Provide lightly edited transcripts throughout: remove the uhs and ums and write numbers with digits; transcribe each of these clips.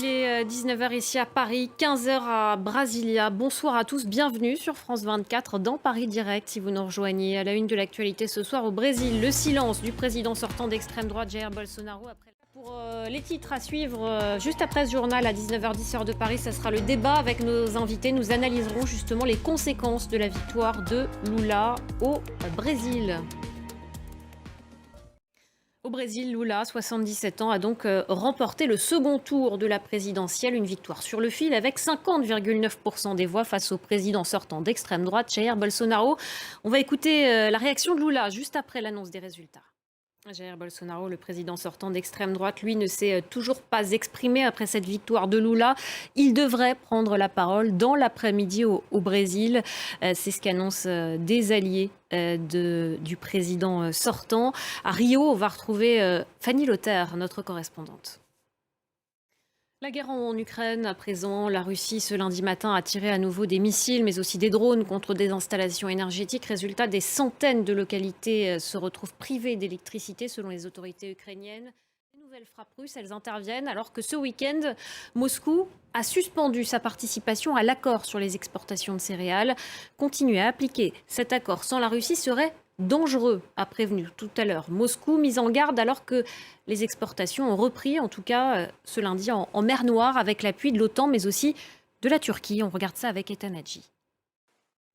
Il est 19h ici à Paris, 15h à Brasilia. Bonsoir à tous, bienvenue sur France 24 dans Paris Direct. Si vous nous rejoignez à la une de l'actualité ce soir au Brésil, le silence du président sortant d'extrême droite Jair Bolsonaro. Pour les titres à suivre juste après ce journal à 19h10 heure de Paris, ça sera le débat avec nos invités. Nous analyserons justement les conséquences de la victoire de Lula au Brésil. Au Brésil, Lula, 77 ans, a donc remporté le second tour de la présidentielle, une victoire sur le fil avec 50,9% des voix face au président sortant d'extrême droite, Jair Bolsonaro. On va écouter la réaction de Lula juste après l'annonce des résultats. Jair Bolsonaro, le président sortant d'extrême droite, lui ne s'est toujours pas exprimé après cette victoire de Lula. Il devrait prendre la parole dans l'après-midi au Brésil. C'est ce qu'annoncent des alliés du président sortant. À Rio, on va retrouver Fanny Lothaire, notre correspondante. La guerre en Ukraine, à présent, la Russie, ce lundi matin, a tiré à nouveau des missiles, mais aussi des drones contre des installations énergétiques. Résultat, des centaines de localités se retrouvent privées d'électricité, selon les autorités ukrainiennes. Les nouvelles frappes russes, elles interviennent alors que ce week-end, Moscou a suspendu sa participation à l'accord sur les exportations de céréales. Continuer à appliquer cet accord sans la Russie serait dangereux, a prévenu tout à l'heure Moscou, mise en garde alors que les exportations ont repris, en tout cas ce lundi en mer Noire, avec l'appui de l'OTAN, mais aussi de la Turquie. On regarde ça avec Ethan Hadji.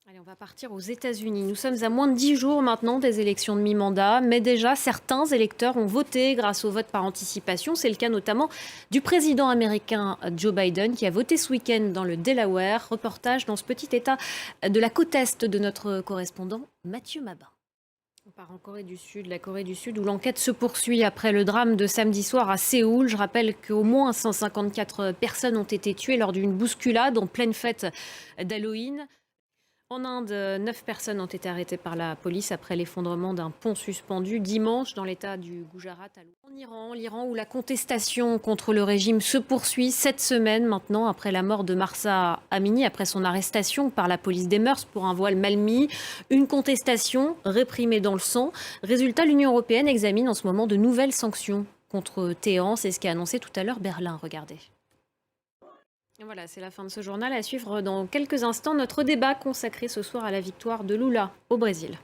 Allez, on va partir aux États-Unis. Nous sommes à moins de 10 jours maintenant des élections de mi-mandat, mais déjà certains électeurs ont voté grâce au vote par anticipation. C'est le cas notamment du président américain Joe Biden qui a voté ce week-end dans le Delaware. Reportage dans ce petit état de la côte est de notre correspondant Mathieu Mabin. On part en Corée du Sud, la Corée du Sud où l'enquête se poursuit après le drame de samedi soir à Séoul. Je rappelle qu'au moins 154 personnes ont été tuées lors d'une bousculade en pleine fête d'Halloween. En Inde, 9 personnes ont été arrêtées par la police après l'effondrement d'un pont suspendu dimanche dans l'état du Gujarat. En Iran, l'Iran où la contestation contre le régime se poursuit cette semaine maintenant après la mort de Mahsa Amini, après son arrestation par la police des mœurs pour un voile mal mis. Une contestation réprimée dans le sang. Résultat, l'Union européenne examine en ce moment de nouvelles sanctions contre Téhéran. C'est ce qu'a annoncé tout à l'heure Berlin. Regardez. Voilà, c'est la fin de ce journal. À suivre dans quelques instants notre débat consacré ce soir à la victoire de Lula au Brésil.